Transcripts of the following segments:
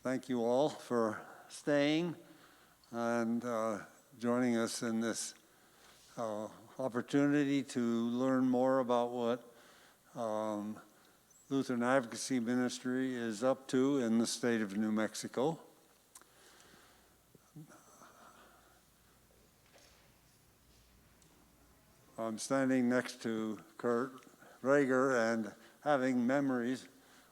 Thank you all for staying and joining us in this opportunity to learn more about what Lutheran Advocacy Ministry is up to in the state of New Mexico. I'm standing next to Kurt Rager and having memories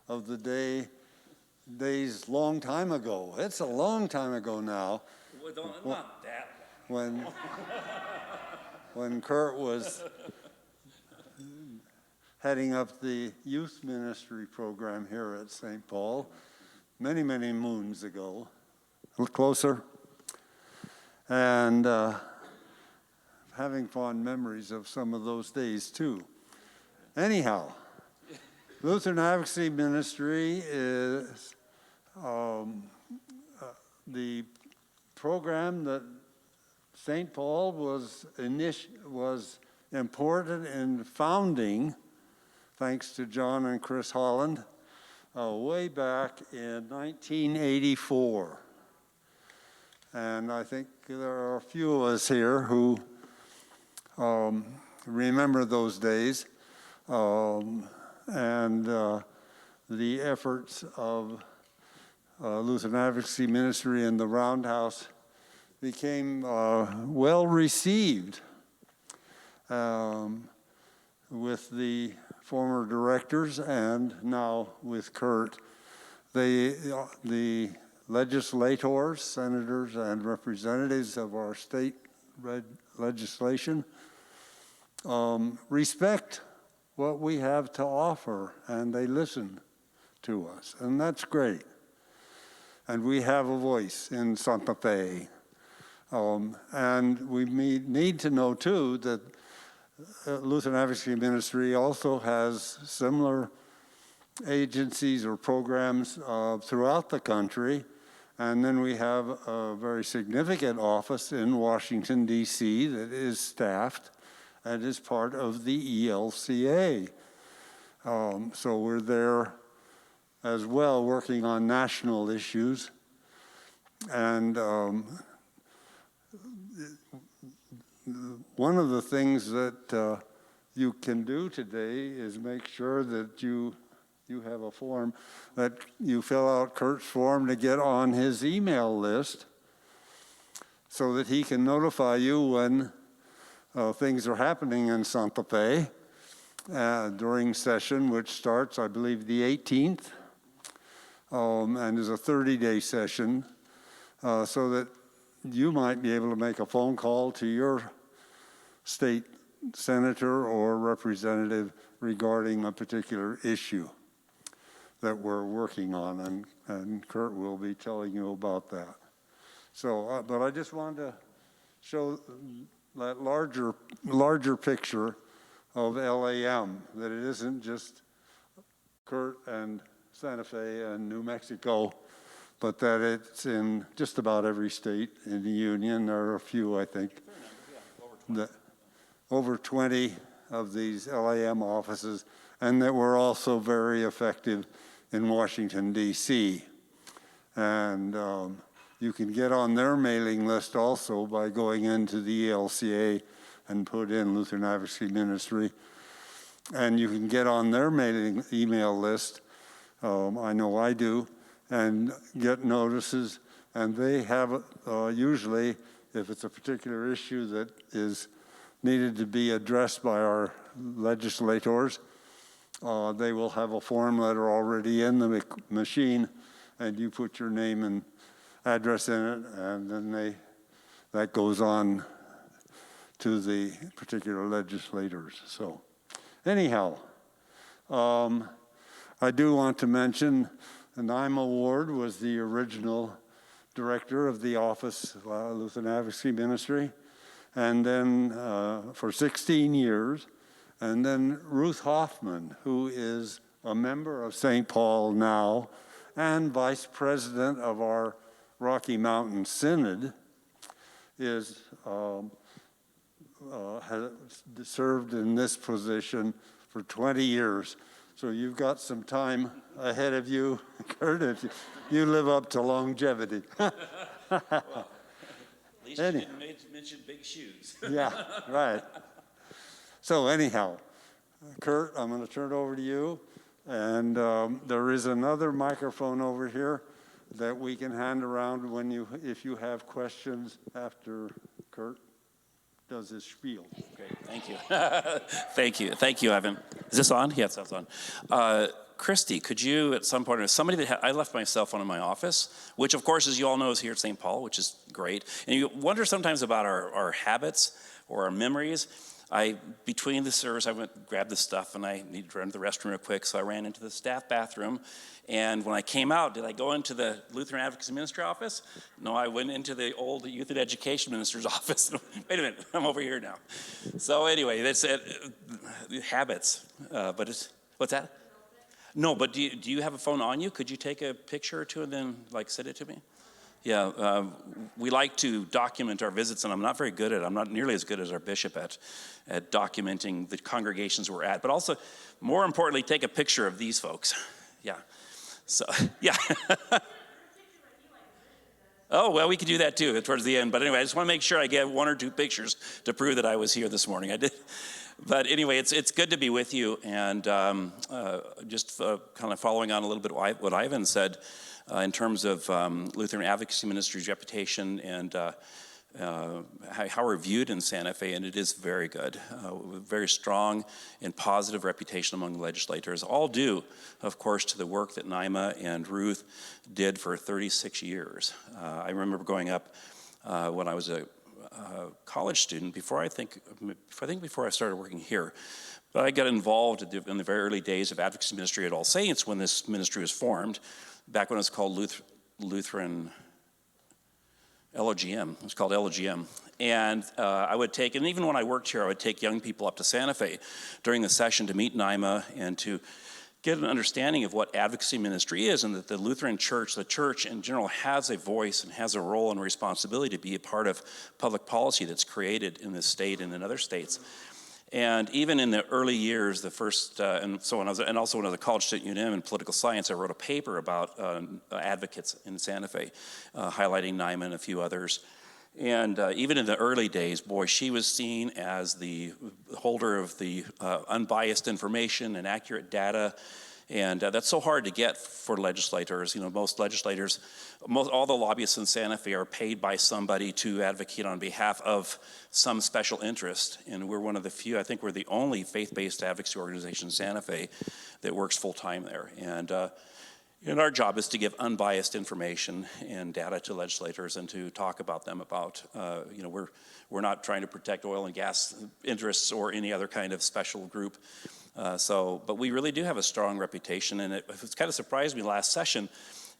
of the days long time ago. It's a long time ago now. Well, not that long. When Kurt was heading up the youth ministry program here at St. Paul many, many moons ago. A little closer. And having fond memories of some of those days too. Anyhow, Lutheran Advocacy Ministry is the program that St. Paul was important in founding, thanks to John and Chris Holland, way back in 1984. And I think there are a few of us here who remember those days and the efforts of Lutheran Advocacy Ministry and the Roundhouse became well received with the former directors and now with Kurt. The legislators, senators, and representatives of our state legislation respect what we have to offer, and they listen to us, and that's great. And we have a voice in Santa Fe. And we need to know, too, that Lutheran Advocacy Ministry also has similar agencies or programs throughout the country. And then we have a very significant office in Washington, D.C. that is staffed and is part of the ELCA. So we're there as well, working on national issues. And one of the things that you can do today is make sure that you have a form that you fill out Kurt's form to get on his email list so that he can notify you when things are happening in Santa Fe during session, which starts, I believe, the 18th and is a 30-day session, so that you might be able to make a phone call to your state senator or representative regarding a particular issue that we're working on, and Kurt will be telling you about that. So, but I just wanted to show that larger picture of LAM, that it isn't just Kurt and Santa Fe and New Mexico, but that it's in just about every state in the union. There are a few, I think, over 20 of these LAM offices, and that we're also very effective in Washington, D.C. And you can get on their mailing list also by going into the ELCA and put in Lutheran Advocacy Ministry. And you can get on their mailing email list, I know I do, and get notices. And they have, usually, if it's a particular issue that is needed to be addressed by our legislators, they will have a form letter already in the machine, and you put your name and address in it, and then that goes on to the particular legislators. So anyhow, I do want to mention the Naima Ward was the original director of the office of Lutheran Advocacy Ministry, and then for 16 years. And then Ruth Hoffman, who is a member of St. Paul now and vice president of our Rocky Mountain Synod, has served in this position for 20 years. So you've got some time ahead of you, Kurt, if you live up to longevity. Well, at least you didn't mention big shoes. Yeah, right. So anyhow, Kurt, I'm going to turn it over to you. And there is another microphone over here that we can hand around if you have questions after Kurt does his spiel. Great, thank you. Thank you, Ivan. Is this on? Yeah, it's on. Christy, could you at some point, somebody that I left my cell phone in my office, which of course, as you all know, is here at St. Paul, which is great. And you wonder sometimes about our habits or our memories. Between the service, I went grabbed the stuff and I needed to run to the restroom real quick, so I ran into the staff bathroom. And when I came out, did I go into the Lutheran Advocacy Ministry office? No, I went into the old Youth and Education Minister's office. Wait a minute, I'm over here now. So anyway, that's it. Habits, but it's, what's that? No, but do you have a phone on you? Could you take a picture or two and then send it to me? Yeah, we like to document our visits, and I'm not very good at it. I'm not nearly as good as our bishop at documenting the congregations we're at, but also, more importantly, take a picture of these folks. Yeah, so, yeah. Oh, well, we could do that too towards the end, but anyway, I just want to make sure I get 1 or 2 pictures to prove that I was here this morning. I did. But anyway, it's good to be with you, and just kind of following on a little bit what Ivan said, in terms of Lutheran Advocacy Ministry's reputation and how we're viewed in Santa Fe, and it is very good. Very strong and positive reputation among legislators, all due, of course, to the work that Naima and Ruth did for 36 years. I remember growing up when I was a college student, before I started working here. But I got involved in the very early days of Advocacy Ministry at All Saints when this ministry was formed, back when it was called Lutheran LOGM. It was called LOGM. And I would take, and even when I worked here, I would take young people up to Santa Fe during the session to meet Naima and to get an understanding of what advocacy ministry is, and that the Lutheran Church, the church in general, has a voice and has a role and responsibility to be a part of public policy that's created in this state and in other states. And even in the early years, the first, and so when I was, and also when I was a college student at UNM in political science, I wrote a paper about advocates in Santa Fe, highlighting Naima and a few others. And even in the early days, boy, she was seen as the holder of the unbiased information and accurate data. And that's so hard to get for legislators. You know, most legislators, all the lobbyists in Santa Fe are paid by somebody to advocate on behalf of some special interest. And we're one of the few, I think we're the only faith-based advocacy organization in Santa Fe that works full-time there. And our job is to give unbiased information and data to legislators and to talk about them about, we're not trying to protect oil and gas interests or any other kind of special group. But we really do have a strong reputation, and it's kind of surprised me last session.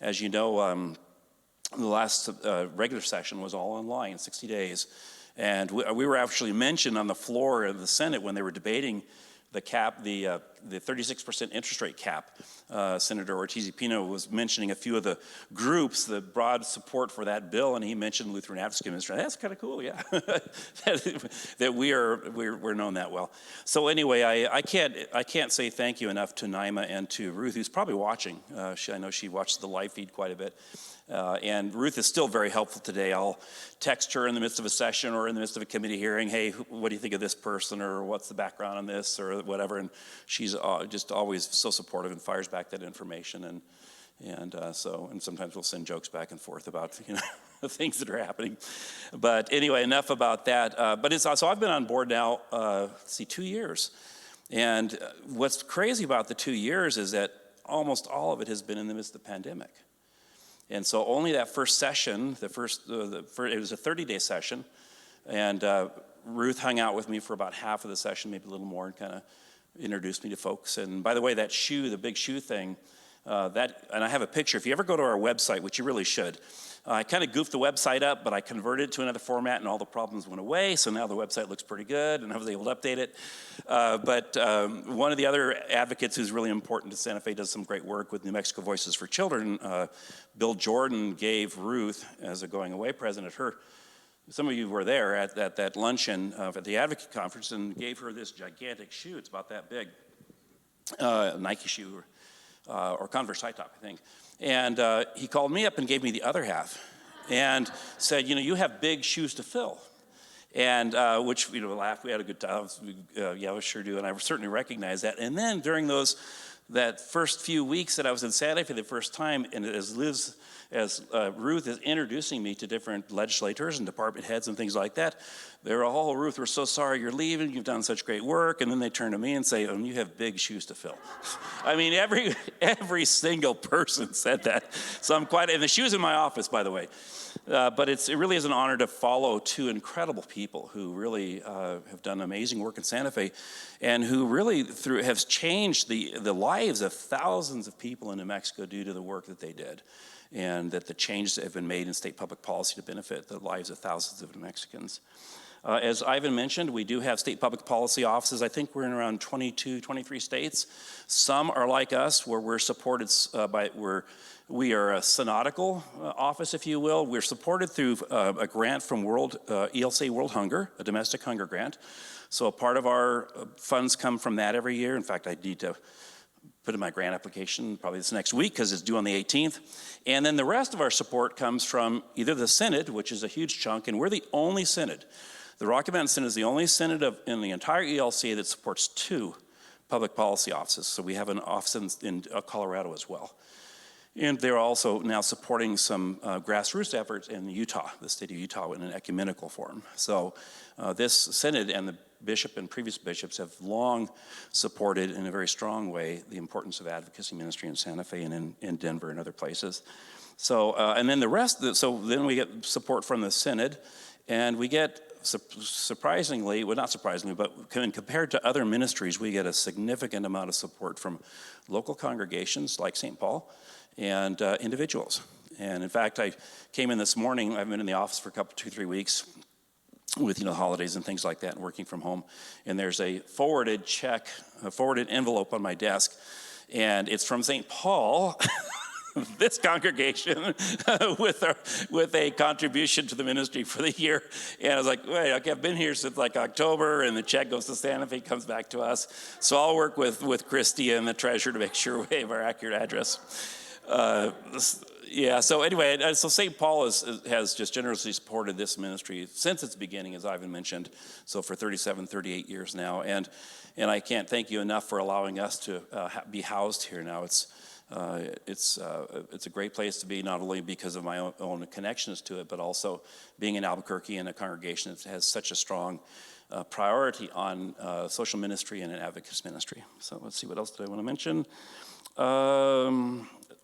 As you know, the last regular session was all online, 60 days. And we were actually mentioned on the floor of the Senate when they were debating the cap, the 36% interest rate cap. Senator Ortiz-Pino was mentioning a few of the groups, the broad support for that bill, and he mentioned Lutheran Advocacy Ministry. That's kind of cool, yeah, that we're known that well. So anyway, I can't say thank you enough to Naima and to Ruth, who's probably watching. I know she watched the live feed quite a bit. And Ruth is still very helpful today. I'll text her in the midst of a session or in the midst of a committee hearing, hey, what do you think of this person, or what's the background on this, or whatever. And she's just always so supportive and fires back that information. And sometimes we'll send jokes back and forth about the things that are happening. But anyway, enough about that. So I've been on board now, 2 years. And what's crazy about the 2 years is that almost all of it has been in the midst of the pandemic. And so only that first session, it was a 30-day session, and Ruth hung out with me for about half of the session, maybe a little more, and kind of introduced me to folks. And by the way, that shoe, the big shoe thing, and I have a picture. If you ever go to our website, which you really should, I kind of goofed the website up, but I converted it to another format, and all the problems went away, so now the website looks pretty good, and I was able to update it. But one of the other advocates who's really important to Santa Fe, does some great work with New Mexico Voices for Children. Bill Jordan gave Ruth, as a going-away present, some of you were there at that luncheon at the Advocate Conference, and gave her this gigantic shoe. It's about that big. Nike shoe or Converse high top, I think. And he called me up and gave me the other half and said, you have big shoes to fill. And which, laughed, we had a good time. Yeah, we sure do, and I certainly recognize that. And then during that first few weeks that I was in Santa Fe the first time, and as Ruth is introducing me to different legislators and department heads and things like that, they're all, Ruth, we're so sorry you're leaving, you've done such great work, and then they turn to me and say, you have big shoes to fill. I mean, every single person said that. So I'm and the shoe's in my office, by the way. But it really is an honor to follow two incredible people who really have done amazing work in Santa Fe and who really have changed the lives of thousands of people in New Mexico due to the work that they did, and that the changes that have been made in state public policy to benefit the lives of thousands of New Mexicans. As Ivan mentioned, we do have state public policy offices. I think we're in around 22, 23 states. Some are like us, where we're supported we are a synodical office, if you will. We're supported through a grant from ELC World Hunger, a domestic hunger grant. So a part of our funds come from that every year. In fact, I need to put in my grant application probably this next week because it's due on the 18th. And then the rest of our support comes from either the Synod, which is a huge chunk, and we're the only Synod. The Rocky Mountain Synod is the only Synod in the entire ELC that supports 2 public policy offices. So we have an office in Colorado as well. And they're also now supporting some grassroots efforts in Utah, the state of Utah, in an ecumenical form. So this Synod and the bishop and previous bishops have long supported in a very strong way the importance of advocacy ministry in Santa Fe and in Denver and other places. So, and then the rest, then we get support from the Synod, and we get surprisingly, well, not surprisingly, but compared to other ministries, we get a significant amount of support from local congregations like St. Paul and individuals. And in fact, I came in this morning, I've been in the office for 2-3 weeks with the holidays and things like that, and working from home. And there's a forwarded envelope on my desk, and it's from St. Paul, this congregation, with a contribution to the ministry for the year. And I was like, wait, okay, I've been here since like October, and the check goes to Santa Fe, comes back to us. So I'll work with Christy and the treasurer to make sure we have our accurate address. Yeah, so anyway, so St. Paul has just generously supported this ministry since its beginning, as Ivan mentioned, so for 38 years now. And I can't thank you enough for allowing us to be housed here now. It's a great place to be, not only because of my own connections to it, but also being in Albuquerque in a congregation that has such a strong priority on social ministry and an advocacy ministry. So let's see, what else did I want to mention? So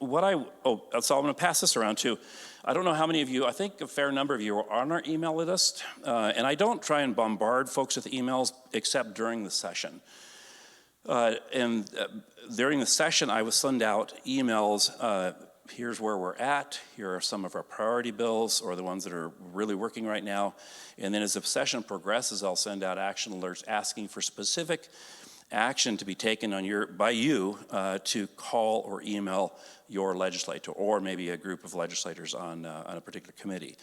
I'm going to pass this around too. I don't know how many of you, I think a fair number of you are on our email list, and I don't try and bombard folks with emails except during the session. During the session, I will send out emails, here's where we're at, here are some of our priority bills, or the ones that are really working right now. And then as the session progresses, I'll send out action alerts asking for specific action to be taken by you to call or email your legislator, or maybe a group of legislators on a particular committee.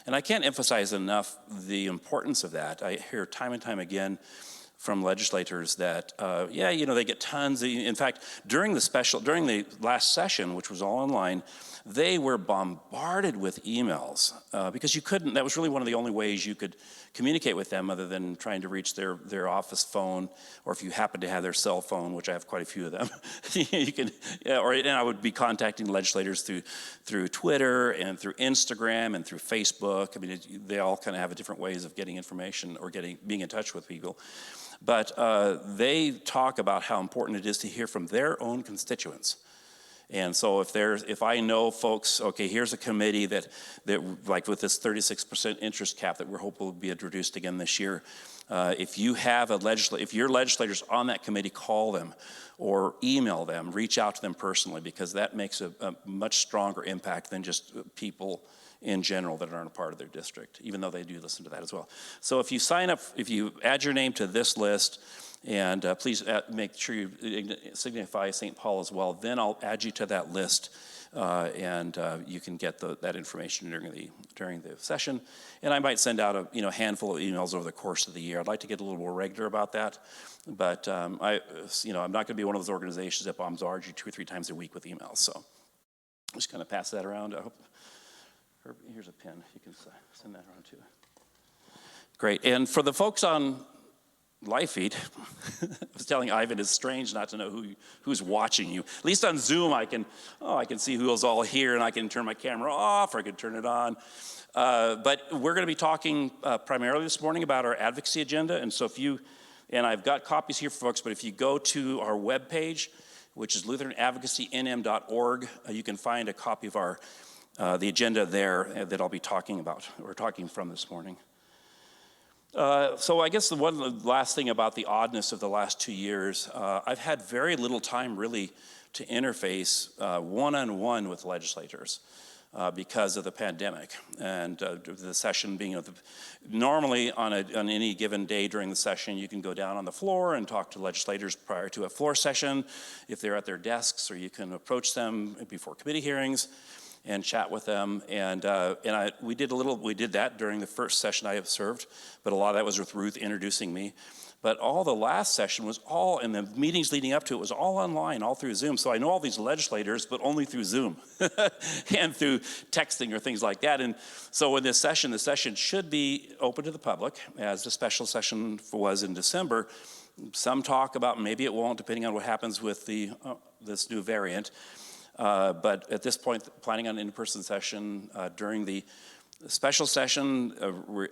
And I can't emphasize enough the importance of that. I hear time and time again from legislators that, they get tons. In fact, during the last session, which was all online, they were bombarded with emails because that was really one of the only ways you could communicate with them other than trying to reach their office phone, or if you happen to have their cell phone, which I have quite a few of them, and I would be contacting legislators through Twitter and through Instagram and through Facebook. I mean, they all kind of have different ways of getting information or being in touch with people. But they talk about how important it is to hear from their own constituents. And so if I know folks, okay, here's a committee that like with this 36% interest cap that we're hoping will be introduced again this year, if you have if your legislators on that committee, call them or email them, reach out to them personally, because that makes a much stronger impact than just people in general that aren't a part of their district, even though they do listen to that as well. So if you sign up, if you add your name to this list, and please make sure you signify St. Paul as well, then I'll add you to that list and you can get that information during the session. And I might send out a handful of emails over the course of the year. I'd like to get a little more regular about that, but I'm not going to be one of those organizations that bombard you 2 or 3 times a week with emails. So just kind of pass that around. I hope. Here's a pen. You can send that around too. Great. And for the folks on live feed, I was telling Ivan, it's strange not to know who's watching you. At least on Zoom, I can see who's all here, and I can turn my camera off, or I can turn it on. But we're going to be talking primarily this morning about our advocacy agenda. And so and I've got copies here for folks, but if you go to our webpage, which is lutheranadvocacynm.org, you can find a copy of the agenda there that I'll be talking from this morning. So I guess the last thing about the oddness of the last 2 years, I've had very little time really to interface one-on-one with legislators because of the pandemic, and the session being normally on any given day during the session, you can go down on the floor and talk to legislators prior to a floor session if they're at their desks, or you can approach them before committee hearings and chat with them, and we did that during the first session I observed, but a lot of that was with Ruth introducing me. But all the last session was all, and the meetings leading up to it was all online, all through Zoom. So I know all these legislators, but only through Zoom and through texting or things like that. And so in this session, the session should be open to the public, as the special session was in December. Some talk about maybe it won't, depending on what happens with this new variant. But at this point, planning on an in-person session during the special session,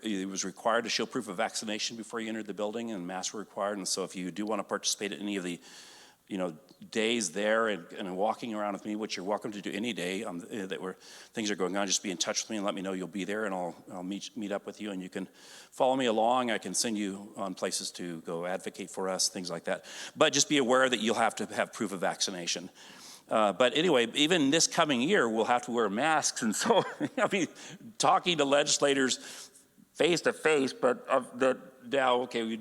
it was required to show proof of vaccination before you entered the building, and masks were required. And so if you do want to participate in any of the days there and walking around with me, which you're welcome to do any day where things are going on, just be in touch with me and let me know you'll be there, and I'll meet up with you, and you can follow me along. I can send you on places to go advocate for us, things like that. But just be aware that you'll have to have proof of vaccination. But anyway, even this coming year, we'll have to wear masks. And so I'll be talking to legislators face to face, but now, okay,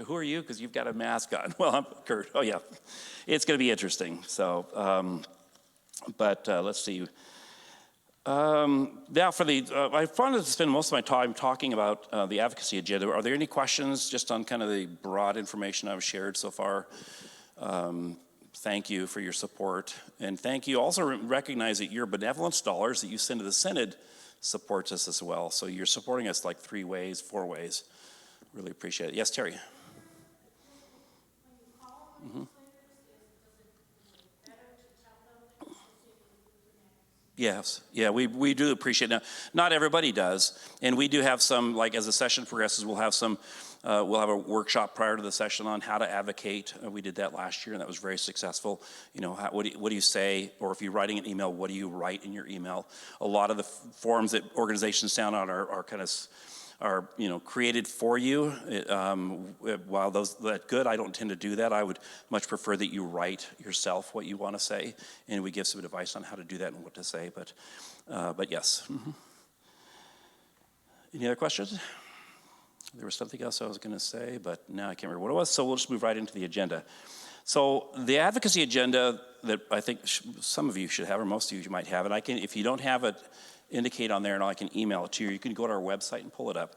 who are you? Because you've got a mask on. Well, I'm Kurt. Oh, yeah. It's going to be interesting. So, let's see. Now I wanted to spend most of my time talking about the advocacy agenda. Are there any questions just on kind of the broad information I've shared so far? Thank you for your support, and thank you. Also recognize that your benevolence dollars that you send to the Synod supports us as well. So you're supporting us like 3 ways, 4 ways. Really appreciate it. Yes, Terry. Mm-hmm. Yes, yeah, we do appreciate it. Now, not everybody does, and we do have some, like as the session progresses, we'll have a workshop prior to the session on how to advocate. We did that last year, and that was very successful. What do you say, or if you're writing an email, what do you write in your email? A lot of the forms that organizations sound on are created for you. While that's good, I don't tend to do that. I would much prefer that you write yourself what you want to say, and we give some advice on how to do that and what to say. But yes. Mm-hmm. Any other questions? There was something else I was going to say, but now I can't remember what it was, so we'll just move right into the agenda. So the advocacy agenda that I think some of you should have, or most of you might have it, if you don't have it, indicate on there and I can email it to you. You can go to our website and pull it up.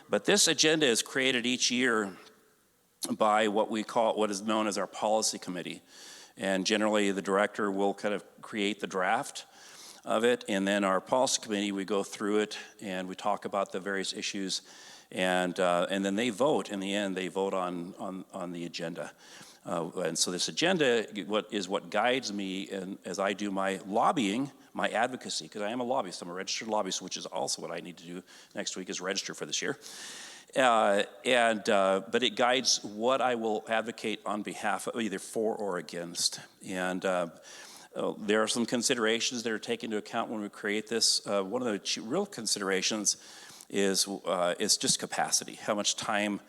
But this agenda is created each year by what is known as our policy committee. And generally the director will kind of create the draft of it, and then our policy committee, we go through it and we talk about the various issues. And then they vote. In the end, they vote on the agenda. And so this agenda is what guides me as I do my lobbying, my advocacy, because I am a lobbyist. I'm a registered lobbyist, which is also what I need to do next week, is register for this year. But it guides what I will advocate on behalf of, either for or against. And there are some considerations that are taken into account when we create this. One of the real considerations is just capacity. How much time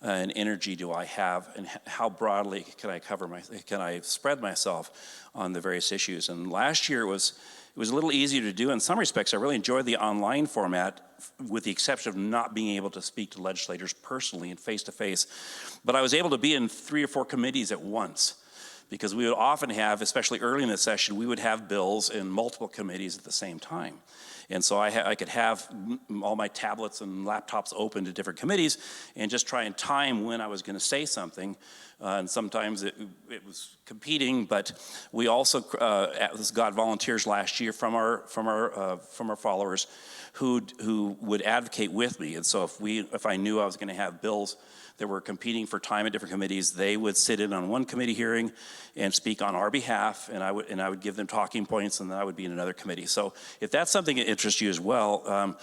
and energy do I have, and how broadly can I spread myself on the various issues? And last year it was a little easier to do. In some respects, I really enjoyed the online format, with the exception of not being able to speak to legislators personally and face to face. But I was able to be in 3 or 4 committees at once, because we would often have, especially early in the session, we would have bills in multiple committees at the same time. And so I could have all my tablets and laptops open to different committees and just try and time when I was going to say something. And sometimes it was competing, but we also got volunteers last year from our followers who would advocate with me. And so if I knew I was going to have bills that were competing for time at different committees, they would sit in on one committee hearing and speak on our behalf, and I would give them talking points, and then I would be in another committee. So if that's something that interests you as well,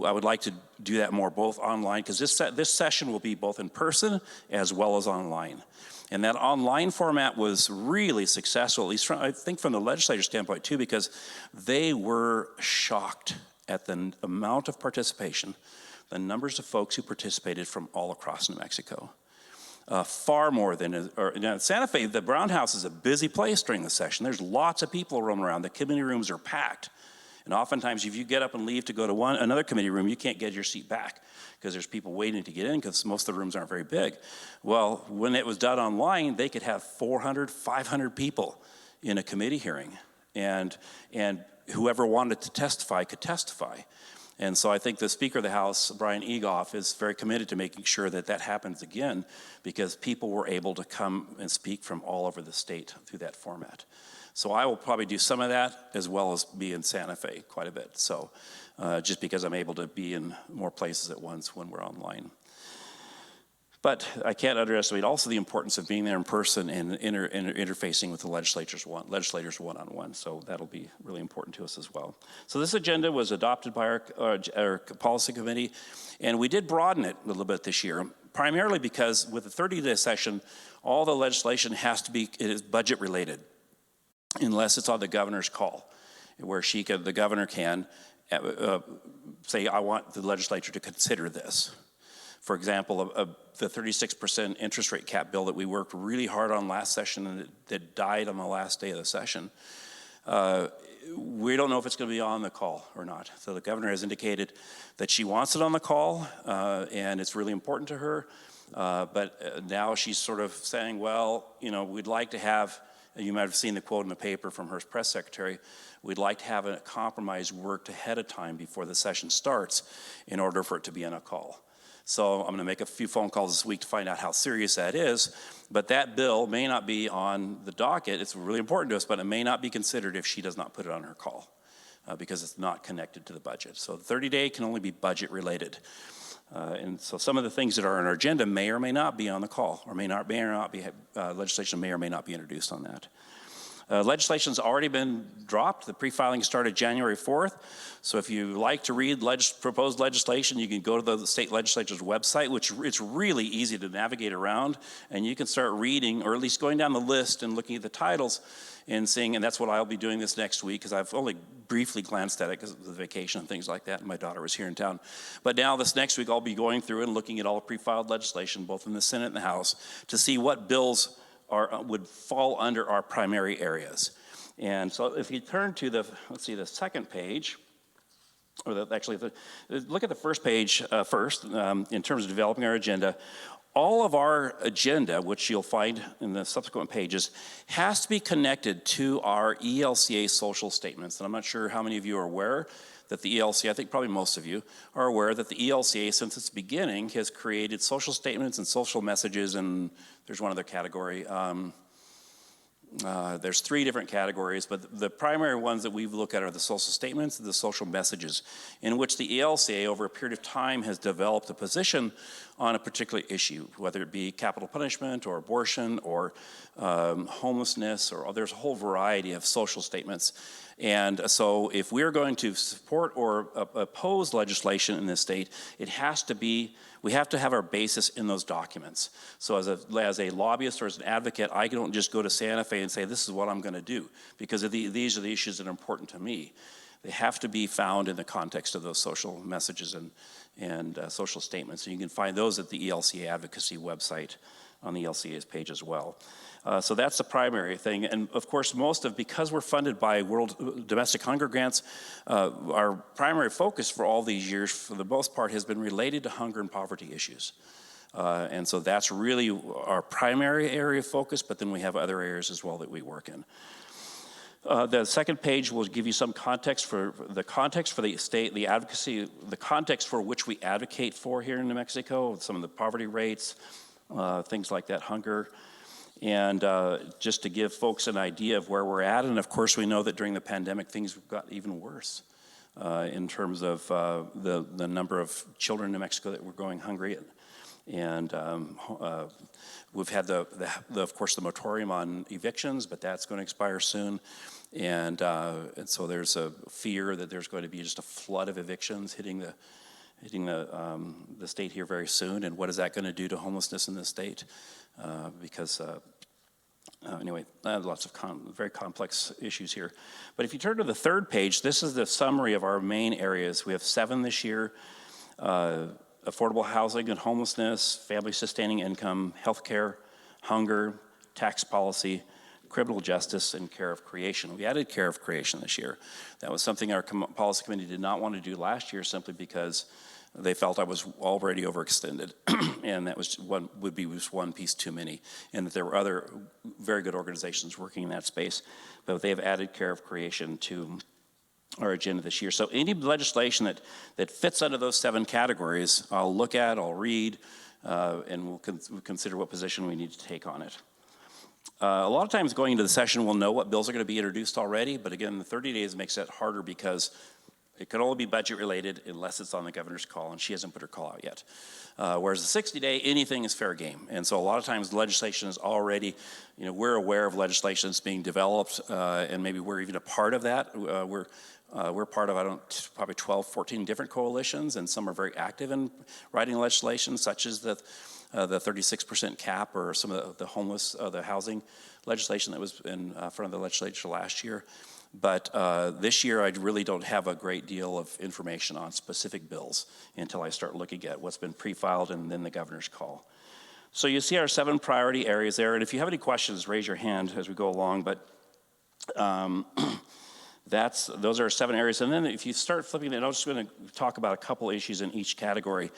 I would like to do that more, both online, because this session will be both in person as well as online. And that online format was really successful, at least I think from the legislature standpoint too, because they were shocked at the amount of participation, the numbers of folks who participated from all across New Mexico. Far more than, in Santa Fe, the Brown House is a busy place during the session. There's lots of people roaming around. The committee rooms are packed. And oftentimes, if you get up and leave to go to another committee room, you can't get your seat back because there's people waiting to get in because most of the rooms aren't very big. Well, when it was done online, they could have 400, 500 people in a committee hearing. And whoever wanted to testify could testify. And so I think the Speaker of the House, Brian Egoff, is very committed to making sure that that happens again, because people were able to come and speak from all over the state through that format. So I will probably do some of that, as well as be in Santa Fe quite a bit. So just because I'm able to be in more places at once when we're online. But I can't underestimate also the importance of being there in person and interfacing with the legislators one-on-one. So that'll be really important to us as well. So this agenda was adopted by our policy committee, and we did broaden it a little bit this year, primarily because with the 30-day session, all the legislation it is budget related, unless it's on the governor's call, where the governor can say, I want the legislature to consider this. For example, the 36% interest rate cap bill that we worked really hard on last session and that died on the last day of the session, we don't know if it's going to be on the call or not. So the governor has indicated that she wants it on the call, and it's really important to her. But now she's sort of saying, well, we'd like to have, you might have seen the quote in the paper from her press secretary, we'd like to have a compromise worked ahead of time before the session starts in order for it to be on a call. So I'm going to make a few phone calls this week to find out how serious that is. But that bill may not be on the docket. It's really important to us, but it may not be considered if she does not put it on her call because it's not connected to the budget. So the 30-day can only be budget related. And so some of the things that are on our agenda may or may not be on the call, or may or not be, legislation may or may not be introduced on that. Legislation's already been dropped. The pre-filing started January 4th. So if you like to read proposed legislation, you can go to the state legislature's website, which it's really easy to navigate around, and you can start reading, or at least going down the list and looking at the titles and seeing, and that's what I'll be doing this next week, because I've only briefly glanced at it because of the vacation and things like that, and my daughter was here in town. But now this next week, I'll be going through and looking at all the pre-filed legislation, both in the Senate and the House, to see what bills would fall under our primary areas. And so if you turn to the second page, or look at the first page first, in terms of developing our agenda. All of our agenda, which you'll find in the subsequent pages, has to be connected to our ELCA social statements. And I'm not sure how many of you are aware that the ELCA, I think probably most of you are aware that the ELCA, since its beginning, has created social statements and social messages, and there's one other category. There's 3 different categories, but the primary ones that we look at are the social statements and the social messages, in which the ELCA, over a period of time, has developed a position on a particular issue, whether it be capital punishment or abortion or homelessness, or there's a whole variety of social statements. And so if we're going to support or oppose legislation in this state, we have to have our basis in those documents. So as a lobbyist or as an advocate, I don't just go to Santa Fe and say, this is what I'm going to do, because these are the issues that are important to me. They have to be found in the context of those social messages and social statements. And you can find those at the ELCA Advocacy website on the ELCA's page as well. So that's the primary thing. And of course, because we're funded by World Domestic Hunger Grants, our primary focus for all these years, for the most part, has been related to hunger and poverty issues. And so that's really our primary area of focus, but then we have other areas as well that we work in. The second page will give you some context for the state, the advocacy, the context for which we advocate for here in New Mexico, some of the poverty rates, things like that, hunger, and just to give folks an idea of where we're at. And of course, we know that during the pandemic, things got even worse in terms of the number of children in New Mexico that were going hungry. And we've had of course, the moratorium on evictions, but that's going to expire soon. And so there's a fear that there's going to be just a flood of evictions hitting the state here very soon. And what is that going to do to homelessness in the state? Anyway, lots of very complex issues here. But if you turn to the third page, this is the summary of our main areas. We have 7 this year: affordable housing and homelessness, family sustaining income, healthcare, hunger, tax policy, criminal justice, and care of creation. We added care of creation this year. That was something our policy committee did not want to do last year, simply because they felt I was already overextended, and that would be one piece too many, and that there were other very good organizations working in that space, but they have added care of creation to our agenda this year. So any legislation that fits under those 7 categories, I'll look at, I'll read, and we'll consider what position we need to take on it. A lot of times going into the session, we'll know what bills are going to be introduced already, but again, the 30 days makes that harder because it can only be budget related unless it's on the governor's call, and she hasn't put her call out yet. Whereas the 60-day, anything is fair game. And so a lot of times legislation is already, we're aware of legislation that's being developed, and maybe we're even a part of that. We're part of, probably 12, 14 different coalitions, and some are very active in writing legislation, such as the 36% cap, or some of the housing legislation that was in front of the legislature last year. But this year, I really don't have a great deal of information on specific bills until I start looking at what's been pre-filed and then the governor's call. So you see our 7 priority areas there, and if you have any questions, raise your hand as we go along. But those are 7 areas. And then if you start flipping it, I'm just going to talk about a couple issues in each category.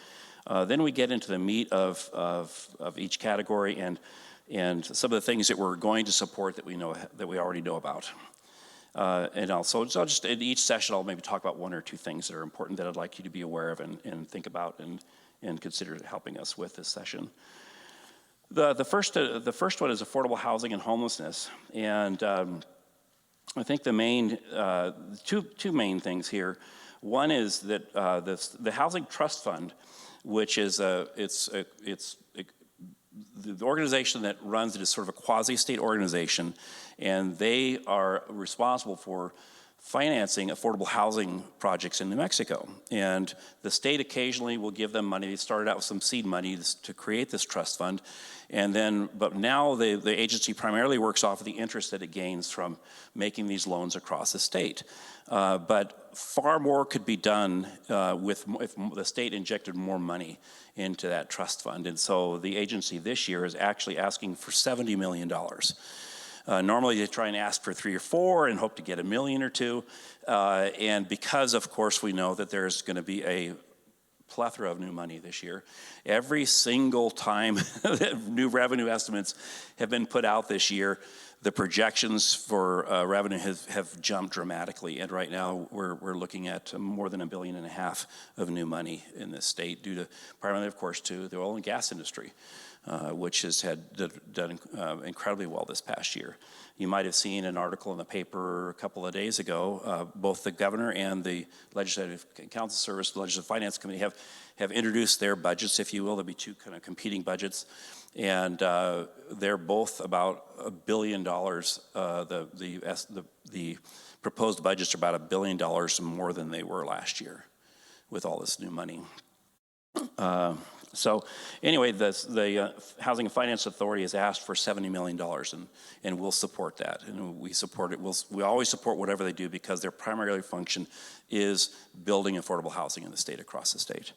Then we get into the meat of each category and some of the things that we're going to support that we already know about. And also, so just in each session, I'll maybe talk about 1 or 2 things that are important that I'd like you to be aware of and think about and consider helping us with this session. The first one is affordable housing and homelessness, and I think the main two main things here. One is that the Housing Trust Fund, which is the organization that runs it is sort of a quasi-state organization, and they are responsible for financing affordable housing projects in New Mexico. And the state occasionally will give them money. They started out with some seed money to create this trust fund, but now the agency primarily works off of the interest that it gains from making these loans across the state. But far more could be done if the state injected more money into that trust fund. And so the agency this year is actually asking for $70 million. Normally they try and ask for 3 or 4 and hope to get $1 million or 2. And because, of course, we know that there's going to be a plethora of new money this year. Every single time that new revenue estimates have been put out this year, the projections for revenue have jumped dramatically, and right now we're looking at more than $1.5 billion of new money in this state, due to primarily, of course, to the oil and gas industry, which has done incredibly well this past year. You might have seen an article in the paper a couple of days ago. Both the governor and the Legislative Council Service, the Legislative Finance Committee have introduced their budgets, if you will. There'll be 2 kind of competing budgets, and they're both about $1 billion. The proposed budgets are about $1 billion more than they were last year with all this new money. So anyway, the Housing and Finance Authority has asked for $70 million, and we'll support that. And we support it. We always support whatever they do, because their primary function is building affordable housing in the state, across the state.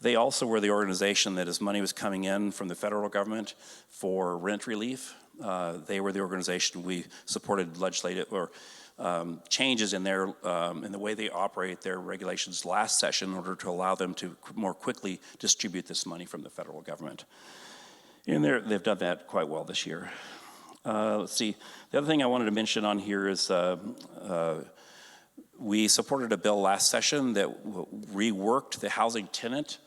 They also were the organization that, as money was coming in from the federal government for rent relief, they were the organization we supported changes in their in the way they operate their regulations last session in order to allow them to more quickly distribute this money from the federal government. And they've done that quite well this year. Let's see. The other thing I wanted to mention on here is we supported a bill last session that reworked the housing-tenant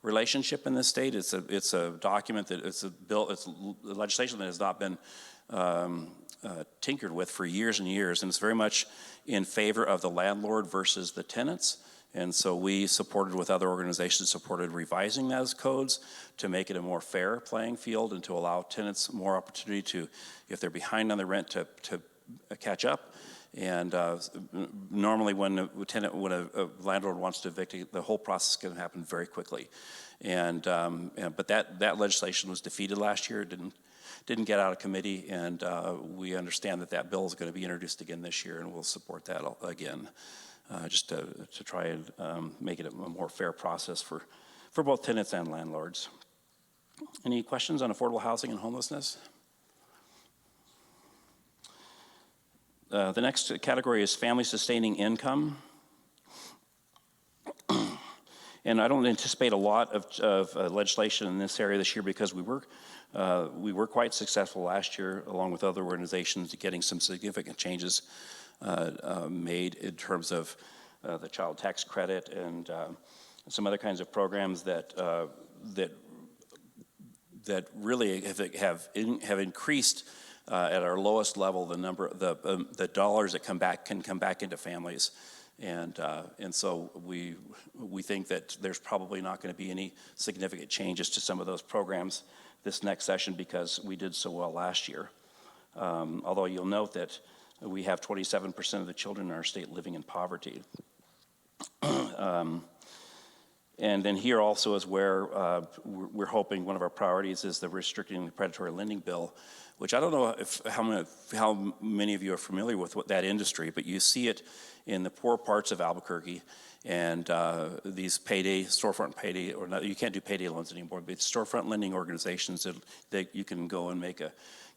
relationship in this state. It's a document that it's legislation that has not been tinkered with for years and years, and it's very much in favor of the landlord versus the tenants. And so we supported, with other organizations, supported revising those codes to make it a more fair playing field and to allow tenants more opportunity to, if they're behind on the rent, to catch up. And normally when a landlord wants to evict, the whole process is going to happen very quickly. But that legislation was defeated last year. It didn't get out of committee, and we understand that bill is going to be introduced again this year, and we'll support that again, just to try and make it a more fair process for both tenants and landlords. Any questions on affordable housing and homelessness? The next category is family sustaining income. And I don't anticipate a lot of legislation in this area this year because we were quite successful last year, along with other organizations, getting some significant changes made in terms of the child tax credit and some other kinds of programs that really have increased at our lowest level the number the dollars that can come back into families. And so we think that there's probably not going to be any significant changes to some of those programs this next session because we did so well last year. Although you'll note that we have 27% of the children in our state living in poverty. And then here also is where we're hoping one of our priorities is the restricting the predatory lending bill, which I don't know how many of you are familiar with that industry, but you see it in the poor parts of Albuquerque, and these storefront payday, or not, you can't do payday loans anymore, but it's storefront lending organizations that you can go and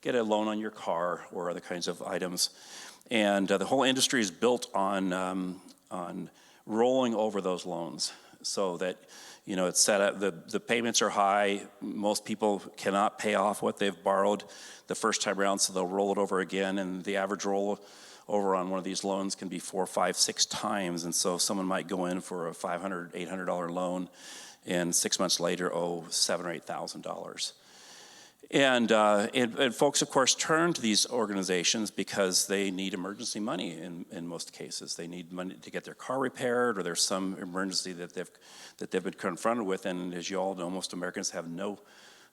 get a loan on your car or other kinds of items. And the whole industry is built on rolling over those loans so that, it's set up, the payments are high. Most people cannot pay off what they've borrowed the first time around, so they'll roll it over again, and the average roll over on one of these loans can be 4, 5, 6 times. And so someone might go in for a $500, $800 loan and 6 months later owe $7,000 or $8,000. And folks, of course, turn to these organizations because they need emergency money in most cases. They need money to get their car repaired, or there's some emergency that they've been confronted with. And as you all know, most Americans have no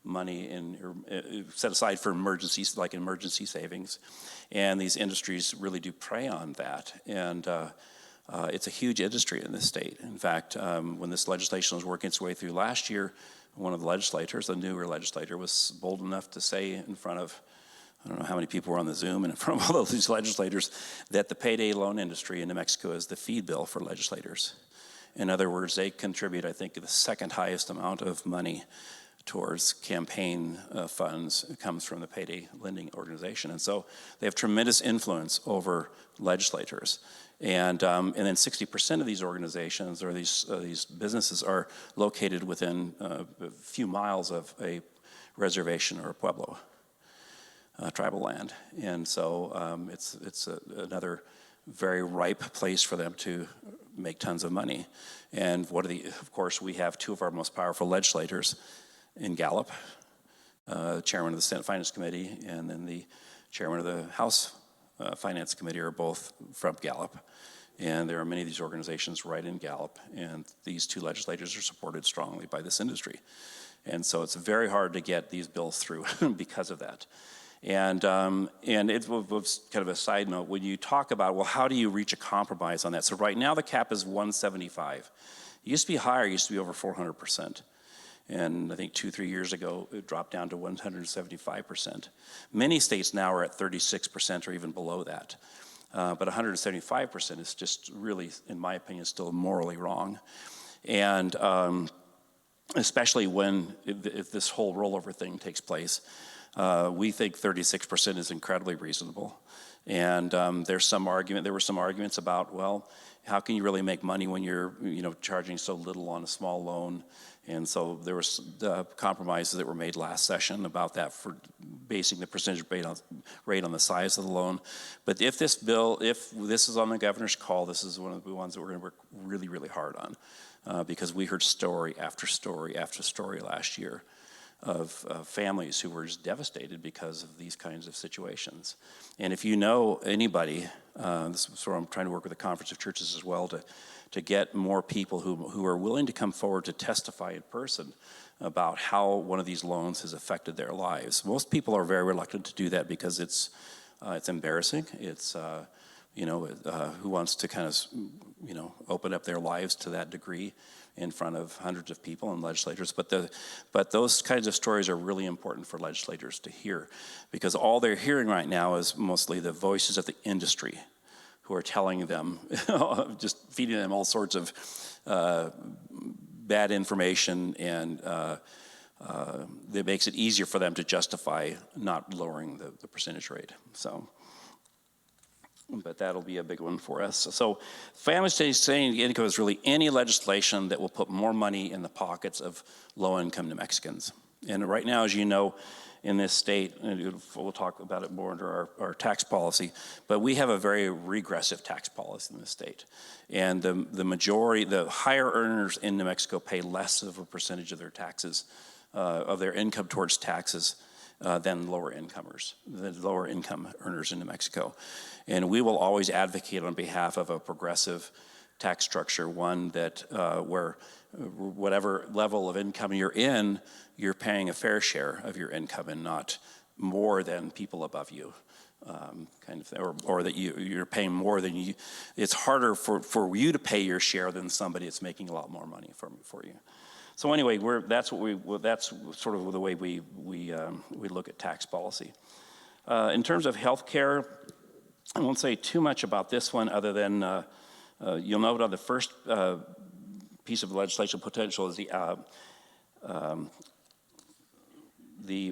money set aside for emergencies, like emergency savings. And these industries really do prey on that. And it's a huge industry in this state. In fact, when this legislation was working its way through last year, one of the legislators, a newer legislator, was bold enough to say in front of, I don't know how many people were on the Zoom, and in front of all of these legislators, that the payday loan industry in New Mexico is the feed bill for legislators. In other words, they contribute, I think, the second highest amount of money towards campaign funds. It comes from the payday lending organization. And so they have tremendous influence over legislators. And then 60% of these organizations or these businesses are located within a few miles of a reservation or a pueblo, tribal land. And so it's another very ripe place for them to make tons of money. And of course, we have two of our most powerful legislators in Gallup, chairman of the Senate Finance Committee, and then the chairman of the House Finance Committee are both from Gallup. And there are many of these organizations right in Gallup, and these two legislators are supported strongly by this industry. And so it's very hard to get these bills through because of that. And it was kind of a side note, when you talk about, well, how do you reach a compromise on that? So right now the cap is 175. It used to be higher, it used to be over 400%. And I think 2-3 years ago, it dropped down to 175%. Many states now are at 36% or even below that. But 175% is just really, in my opinion, still morally wrong. And especially if this whole rollover thing takes place. We think 36% is incredibly reasonable. And there were some arguments about, well, how can you really make money when you're charging so little on a small loan? And so there was compromises that were made last session about that, for basing the percentage rate on the size of the loan. But if this is on the governor's call, this is one of the ones that we're going to work really, really hard on, because we heard story after story after story last year of families who were just devastated because of these kinds of situations. And if you know anybody, this is where I'm trying to work with the Conference of Churches as well to get more people who are willing to come forward to testify in person about how one of these loans has affected their lives. Most people are very reluctant to do that because it's embarrassing. It's who wants to kind of open up their lives to that degree in front of hundreds of people and legislators. But those kinds of stories are really important for legislators to hear, because all they're hearing right now is mostly the voices of the industry who are telling them, just feeding them all sorts of bad information, and that makes it easier for them to justify not lowering the percentage rate. But that'll be a big one for us. So family sustaining income is really any legislation that will put more money in the pockets of low-income New Mexicans. And right now, as you know, in this state, and we'll talk about it more under our tax policy, but we have a very regressive tax policy in this state. And the majority, the higher earners in New Mexico pay less of a percentage of their taxes, of their income towards taxes, than lower income earners in New Mexico. And we will always advocate on behalf of a progressive tax structure, one that where whatever level of income you're in, you're paying a fair share of your income and not more than people above you, or that you're paying more than you. It's harder for you to pay your share than somebody that's making a lot more money for you. So anyway, that's sort of the way we look at tax policy. In terms of health care, I won't say too much about this one, other than you'll note on the first piece of legislation potential is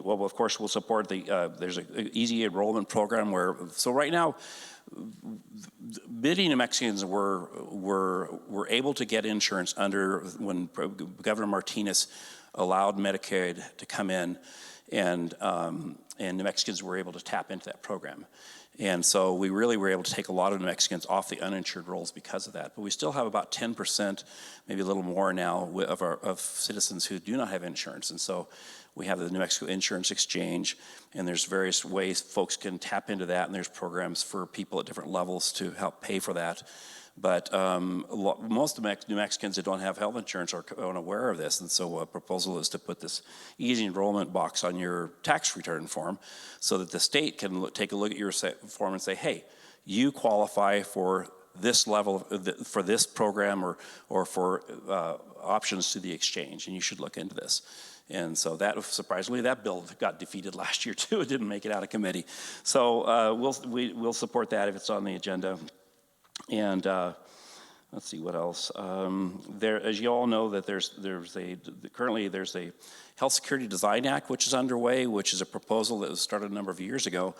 well, of course, we'll support there's an easy enrollment program so right now, many New Mexicans were able to get insurance when Governor Martinez allowed Medicaid to come in, and New Mexicans were able to tap into that program. And so we really were able to take a lot of New Mexicans off the uninsured rolls because of that. But we still have about 10%, maybe a little more now, of citizens who do not have insurance. And so we have the New Mexico Insurance Exchange, and there's various ways folks can tap into that, and there's programs for people at different levels to help pay for that. But most New Mexicans that don't have health insurance are unaware of this, and so a proposal is to put this easy enrollment box on your tax return form so that the state can take a look at your form and say, hey, you qualify for this level, for this program, or for options to the exchange, and you should look into this. And so that, surprisingly, that bill got defeated last year too. It didn't make it out of committee. So we'll support that if it's on the agenda. And let's see what else. As you all know, that currently there's a Health Security Design Act which is underway, which is a proposal that was started a number of years ago,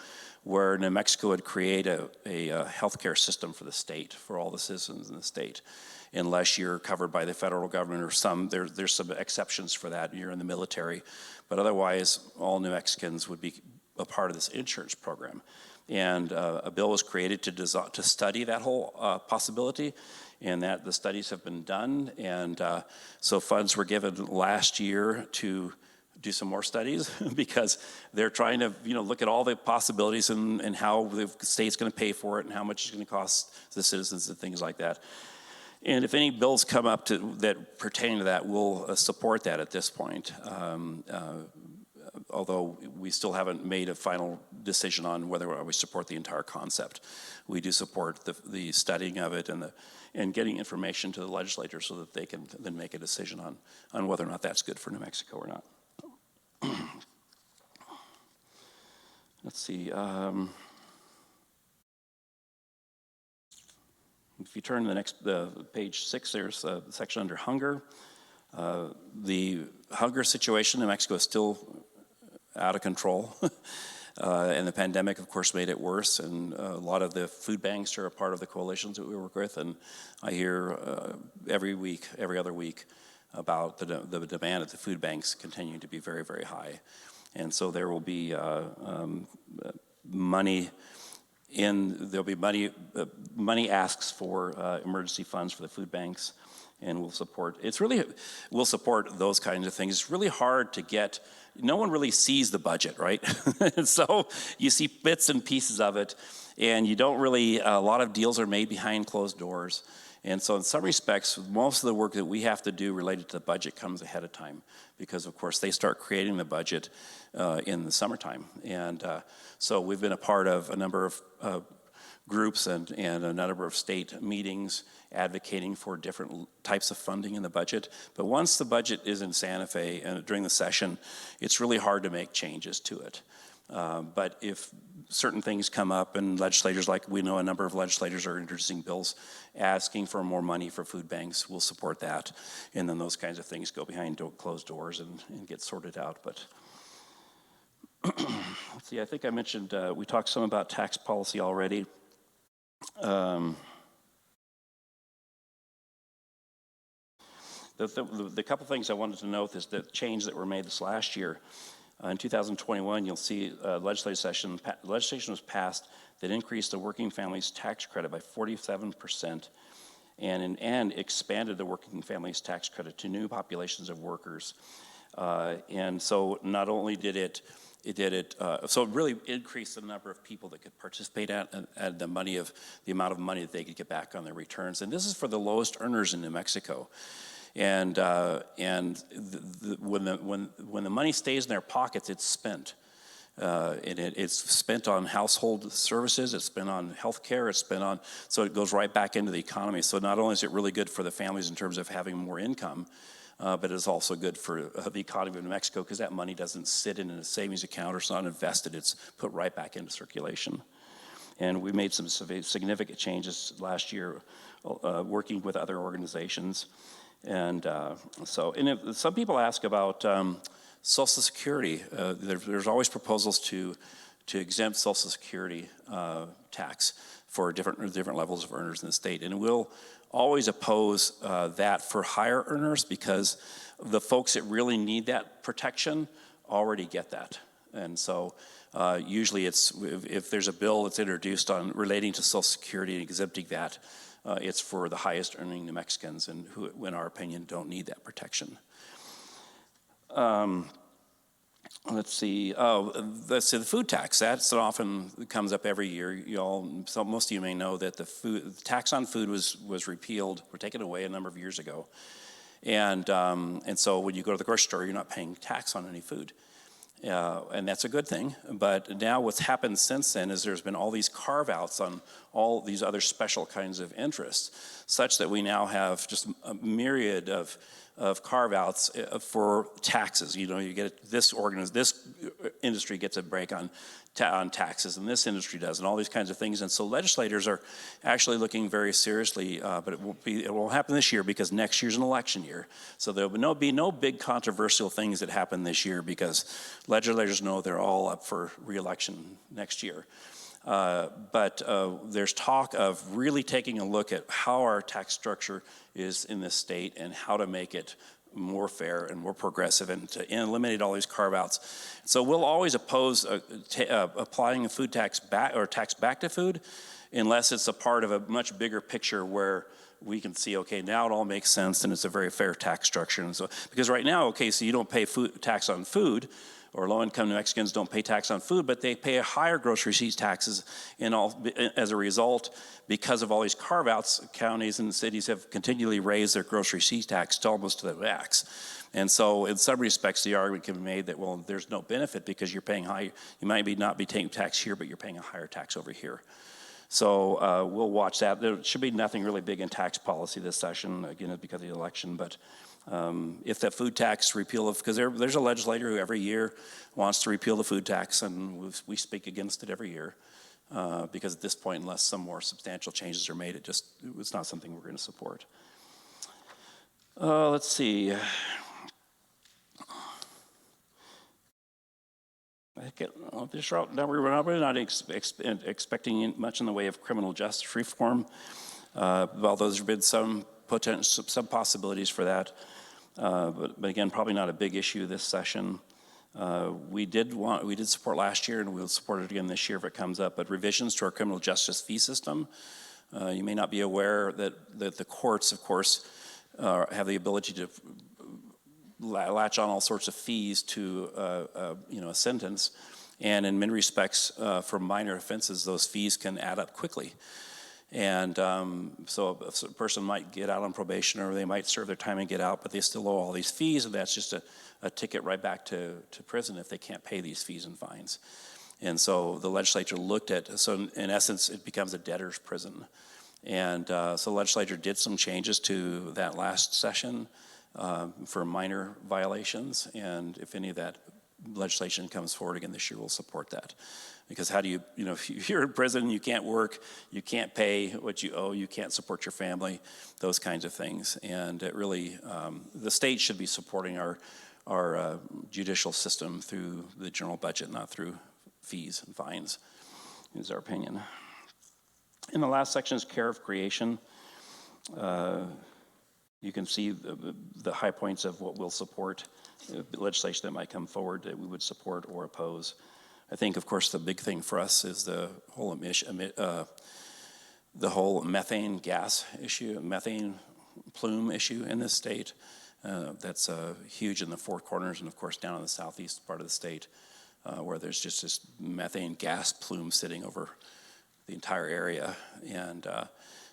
where New Mexico would create a healthcare system for the state, for all the citizens in the state, unless you're covered by the federal government or there's some exceptions for that. You're in the military, but otherwise, all New Mexicans would be a part of this insurance program. And a bill was created to study that whole possibility, and that the studies have been done. And so funds were given last year to do some more studies because they're trying to look at all the possibilities and how the state's going to pay for it and how much it's going to cost the citizens and things like that. And if any bills come up that pertain to that, we'll support that at this point. Although we still haven't made a final decision on whether we support the entire concept. We do support the studying of it and getting information to the legislators so that they can then make a decision on whether or not that's good for New Mexico or not. Let's see. If you turn to the page 6, there's a section under hunger. The hunger situation in Mexico is still out of control. And the pandemic, of course, made it worse. And a lot of the food banks are a part of the coalitions that we work with. And I hear every other week, about the demand at the food banks continuing to be very, very high. And so there will be money asks for emergency funds for the food banks, and we'll support those kinds of things. It's really hard to get. No one really sees the budget, right? And so you see bits and pieces of it, and you don't really. A lot of deals are made behind closed doors. And so in some respects, most of the work that we have to do related to the budget comes ahead of time, because of course they start creating the budget in the summertime. And so we've been a part of a number of groups and a number of state meetings advocating for different types of funding in the budget. But once the budget is in Santa Fe and during the session, it's really hard to make changes to it. But if certain things come up and legislators, like we know a number of legislators are introducing bills asking for more money for food banks, we'll support that. And then those kinds of things go behind closed doors and get sorted out. But let's see, I think I mentioned, we talked some about tax policy already. The couple things I wanted to note is the change that were made this last year. In 2021, you'll see legislation was passed that increased the working families tax credit by 47% and expanded the working families tax credit to new populations of workers. And so not only did it really increased the number of people that could participate at the amount of money that they could get back on their returns. And this is for the lowest earners in New Mexico. And when the money stays in their pockets, it's spent. And it's spent on household services, it's spent on health care, so it goes right back into the economy. So not only is it really good for the families in terms of having more income, but it's also good for the economy of New Mexico, because that money doesn't sit in a savings account or it's not invested, it's put right back into circulation. And we made some significant changes last year working with other organizations. And some people ask about Social Security. There's always proposals to exempt Social Security tax for different levels of earners in the state, and we'll always oppose that for higher earners, because the folks that really need that protection already get that. And so usually if there's a bill that's introduced on relating to Social Security and exempting that, it's for the highest earning New Mexicans and who, in our opinion, don't need that protection. Let's see. The food tax. That often comes up every year. Most of you may know that the tax on food was repealed or taken away a number of years ago, and so when you go to the grocery store, you're not paying tax on any food. And that's a good thing. But now what's happened since then is there's been all these carve-outs on all these other special kinds of interests, such that we now have just a myriad of carve-outs for taxes. You get this industry gets a break on taxes, and this industry does, and all these kinds of things. And so legislators are actually looking very seriously, but it won't happen this year because next year's an election year. So there will be no big controversial things that happen this year, because legislators know they're all up for re-election next year. But there's talk of really taking a look at how our tax structure is in this state and how to make it more fair and more progressive and to eliminate all these carve-outs. So we'll always oppose applying a food tax back or tax back to food unless it's a part of a much bigger picture where we can see, okay, now it all makes sense and it's a very fair tax structure. And so, because right now, okay, so you don't pay tax on food, or low-income New Mexicans don't pay tax on food, but they pay a higher gross receipts taxes as a result, because of all these carve-outs. Counties and cities have continually raised their gross receipts tax to almost to the max. And so in some respects, the argument can be made that, well, there's no benefit because you're paying high. You might not be taking tax here, but you're paying a higher tax over here. So we'll watch that. There should be nothing really big in tax policy this session, again, because of the election, but if that food tax repeal, because there's a legislator who every year wants to repeal the food tax, and we speak against it every year, because at this point, unless some more substantial changes are made, it's not something we're going to support. Let's see. We're really not expecting much in the way of criminal justice reform, although there's been some possibilities for that. But again, probably not a big issue this session. We did support last year, and we'll support it again this year if it comes up, but revisions to our criminal justice fee system. You may not be aware that the courts, of course, have the ability to latch on all sorts of fees to a sentence, and in many respects, for minor offenses, those fees can add up quickly. And so a person might get out on probation, or they might serve their time and get out, but they still owe all these fees, and that's just a ticket right back to prison if they can't pay these fees and fines. And so the legislature looked at, so in essence, it becomes a debtor's prison. And so the legislature did some changes to that last session for minor violations, and if any of that legislation comes forward again this year, we'll support that. Because how do you, if you're in prison, you can't work, you can't pay what you owe, you can't support your family, those kinds of things. And it really, the state should be supporting our judicial system through the general budget, not through fees and fines, is our opinion. In the last section is care of creation. You can see the high points of what we'll support, legislation that might come forward that we would support or oppose. I think, of course, the big thing for us is the whole methane gas issue, methane plume issue in this state. That's huge in the Four Corners and, of course, down in the southeast part of the state, where there's just this methane gas plume sitting over the entire area, and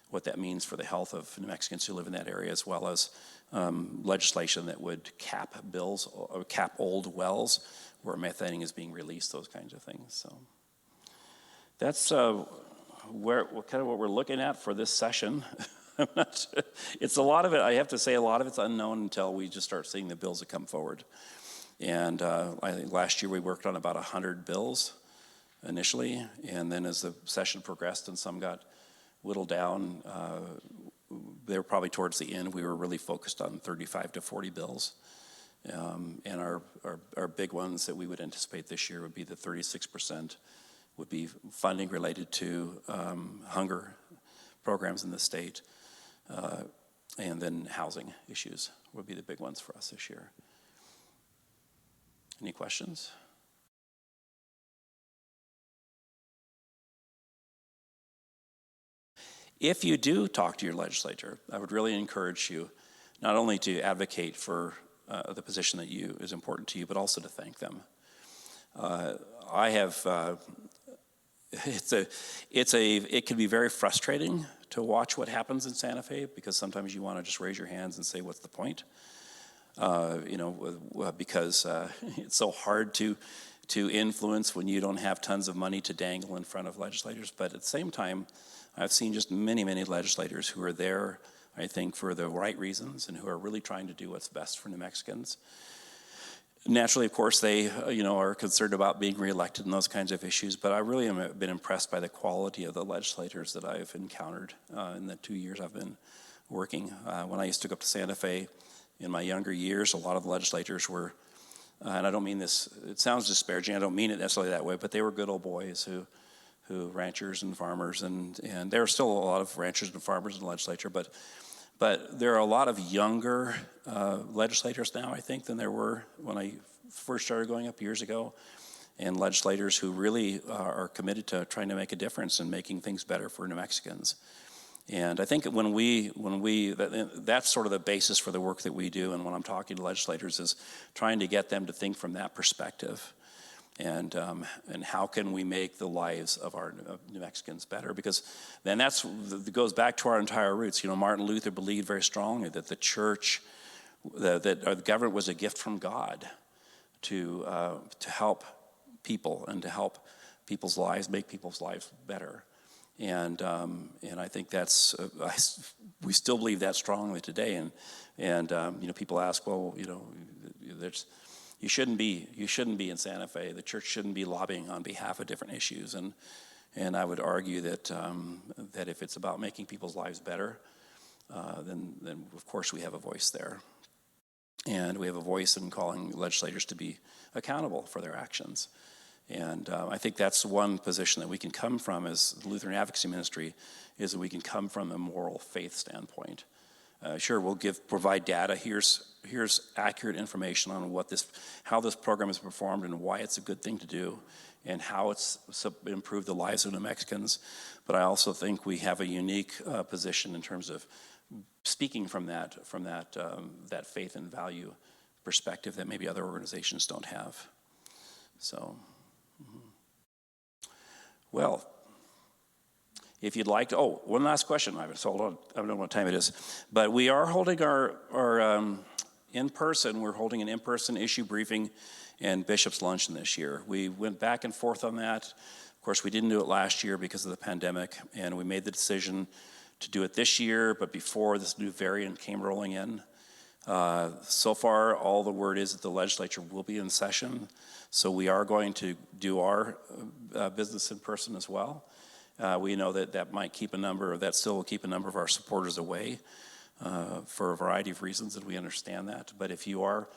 what that means for the health of New Mexicans who live in that area, as well as legislation that would cap bills or cap old wells where methane is being released, those kinds of things. So that's kind of what we're looking at for this session. It's a lot of it, I have to say, a lot of it's unknown until we just start seeing the bills that come forward. And I think last year we worked on about 100 bills initially, and then as the session progressed and some got whittled down, they were probably towards the end, we were really focused on 35 to 40 bills. And our big ones that we would anticipate this year would be the 36% would be funding related to hunger programs in the state, and then housing issues would be the big ones for us this year. Any questions? If you do talk to your legislator, I would really encourage you not only to advocate for the position that is important to you, but also to thank them. It can be very frustrating to watch what happens in Santa Fe, because sometimes you want to just raise your hands and say, what's the point? Because it's so hard to influence when you don't have tons of money to dangle in front of legislators. But at the same time, I've seen just many, many legislators who are there, I think, for the right reasons and who are really trying to do what's best for New Mexicans. Naturally, of course, they are concerned about being reelected and those kinds of issues, but I really have been impressed by the quality of the legislators that I've encountered in the 2 years I've been working. When I used to go up to Santa Fe in my younger years, a lot of the legislators were, and I don't mean this, it sounds disparaging, I don't mean it necessarily that way, but they were good old boys who ranchers and farmers, and there are still a lot of ranchers and farmers in the legislature, but there are a lot of younger legislators now, I think, than there were when I first started going up years ago, and legislators who really are committed to trying to make a difference and making things better for New Mexicans. And I think that's sort of the basis for the work that we do, and when I'm talking to legislators is trying to get them to think from that perspective. And how can we make the lives of our New Mexicans better? Because then that goes back to our entire roots. Martin Luther believed very strongly that the church, that the government was a gift from God to help people and to help people's lives, make people's lives better. And I think we still believe that strongly today. And people ask, well, You shouldn't be in Santa Fe. The church shouldn't be lobbying on behalf of different issues, and I would argue that if it's about making people's lives better, then of course we have a voice there, and we have a voice in calling legislators to be accountable for their actions. And I think that's one position that we can come from as the Lutheran Advocacy Ministry, is that we can come from a moral faith standpoint. Sure, we'll provide data. Here's accurate information on how this program is performed and why it's a good thing to do, and how it's improved the lives of New Mexicans. But I also think we have a unique position in terms of speaking from that faith and value perspective that maybe other organizations don't have. So, well, if you'd like to, one last question, Ivan, so hold on, I don't know what time it is. But we are holding our in-person, we're holding an in-person issue briefing and Bishop's Luncheon this year. We went back and forth on that. Of course, we didn't do it last year because of the pandemic, and we made the decision to do it this year, but before this new variant came rolling in. So far, all the word is that the legislature will be in session, so we are going to do our business in person as well. We know that might keep that still will keep a number of our supporters away for a variety of reasons, and we understand that. But if you are,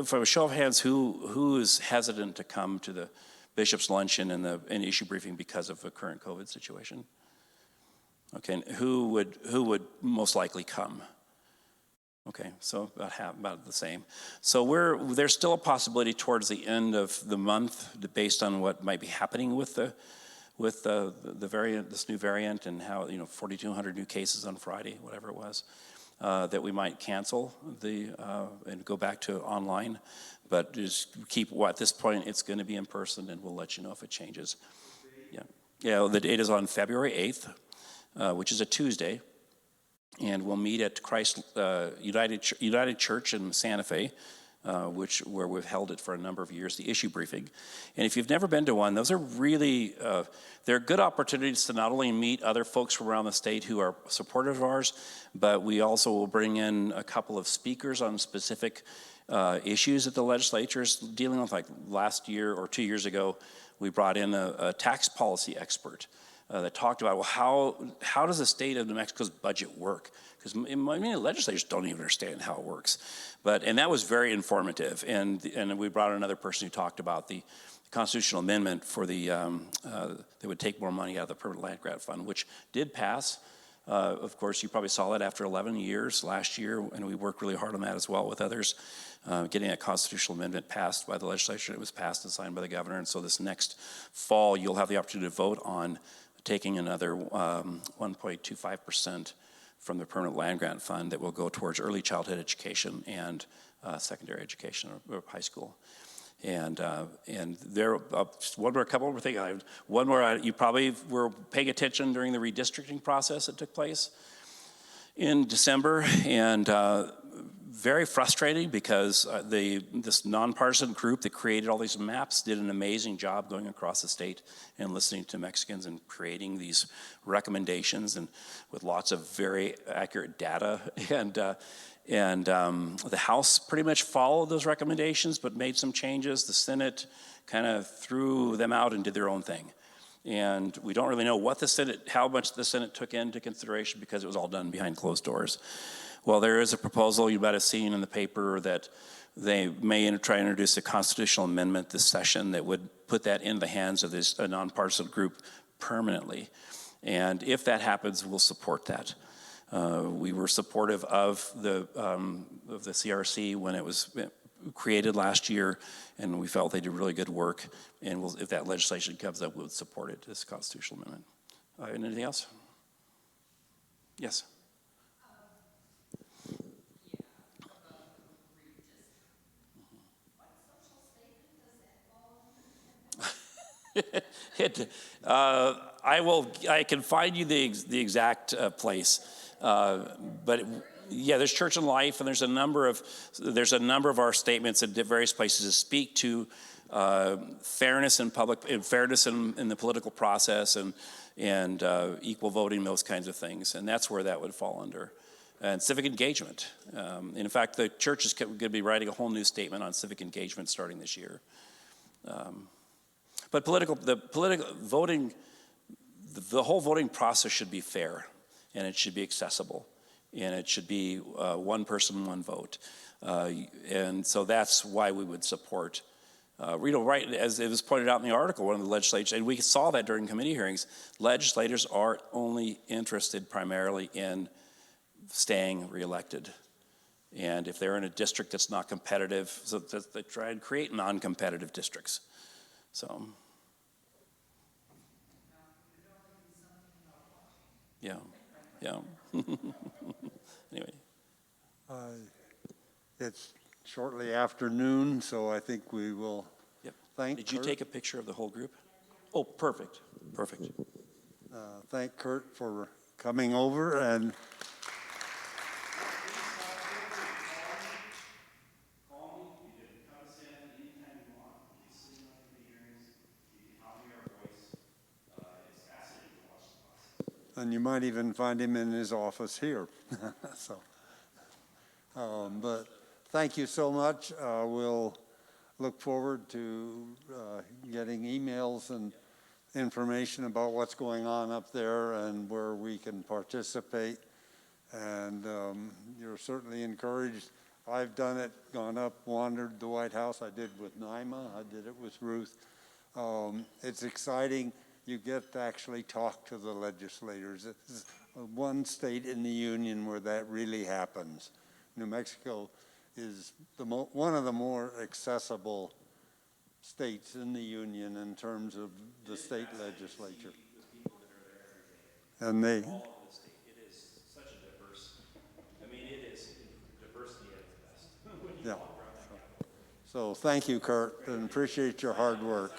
from a show of hands, who is hesitant to come to the Bishop's Luncheon and the issue briefing because of the current COVID situation? Okay, and who would most likely come? Okay, so about the same. So there's still a possibility towards the end of the month, based on what might be happening with the variant, this new variant, and how 4,200 new cases on Friday, whatever it was, that we might cancel and go back to online. But just at this point, it's going to be in person, and we'll let you know if it changes. Yeah, the date is on February 8th, which is a Tuesday. And we'll meet at Christ United Church in Santa Fe, where we've held it for a number of years, the issue briefing. And if you've never been to one, those are really, they're good opportunities to not only meet other folks from around the state who are supporters of ours, but we also will bring in a couple of speakers on specific issues that the legislature is dealing with. Like last year or 2 years ago, we brought in a tax policy expert that talked about, well, how does the state of New Mexico's budget work? Because many legislators don't even understand how it works. And that was very informative. And we brought in another person who talked about the constitutional amendment for that would take more money out of the Permanent Land Grant Fund, which did pass. Of course, you probably saw that after 11 years last year, and we worked really hard on that as well with others, getting that constitutional amendment passed by the legislature. It was passed and signed by the governor, and so this next fall, you'll have the opportunity to vote on taking another 1.25% from the Permanent Land Grant Fund that will go towards early childhood education and secondary education or high school. And there, just a couple more things. One more, you probably were paying attention during the redistricting process that took place in December, and very frustrating because this nonpartisan group that created all these maps did an amazing job going across the state and listening to Mexicans and creating these recommendations, and with lots of very accurate data. And the House pretty much followed those recommendations but made some changes. The Senate kind of threw them out and did their own thing. And we don't really know how much the Senate took into consideration because it was all done behind closed doors. Well, there is a proposal you might have seen in the paper that they may try to introduce a constitutional amendment this session that would put that in the hands of this nonpartisan group permanently. And if that happens, we'll support that. We were supportive of the CRC when it was created last year, and we felt they did really good work. And if that legislation comes up, we'll support it, this constitutional amendment. Anything else? Yes. I can find you the exact place, but yeah, there's Church and Life, and there's a number of our statements at various places that speak to fairness in the political process and equal voting, those kinds of things, and that's where that would fall under. And civic engagement. In fact, the church is going to be writing a whole new statement on civic engagement starting this year. But the whole voting process should be fair, and it should be accessible, and it should be one person, one vote. And so that's why we would support Right, as it was pointed out in the article, one of the legislators, and we saw that during committee hearings, legislators are only interested primarily in staying reelected. And if they're in a district that's not competitive, so they try and create non-competitive districts. So, yeah, yeah. Anyway. It's shortly after noon, so I think we will Yep. thank Did you Kurt. take a picture of the whole group? Oh, perfect, perfect. Thank Kurt for coming over, and you might even find him in his office here. So, but thank you so much. We'll look forward to getting emails and information about what's going on up there and where we can participate. And you're certainly encouraged. I've done it, gone up, wandered the White House. I did with Naima, I did it with Ruth. It's exciting. You get to actually talk to the legislators. It's one state in the union where that really happens. New Mexico is one of the more accessible states in the union in terms of the state legislature. And they, All over the state, it is such a diverse, I mean, it is diversity at its best. When you yeah. walk around that capital. So thank you, Kurt, and appreciate your hard work.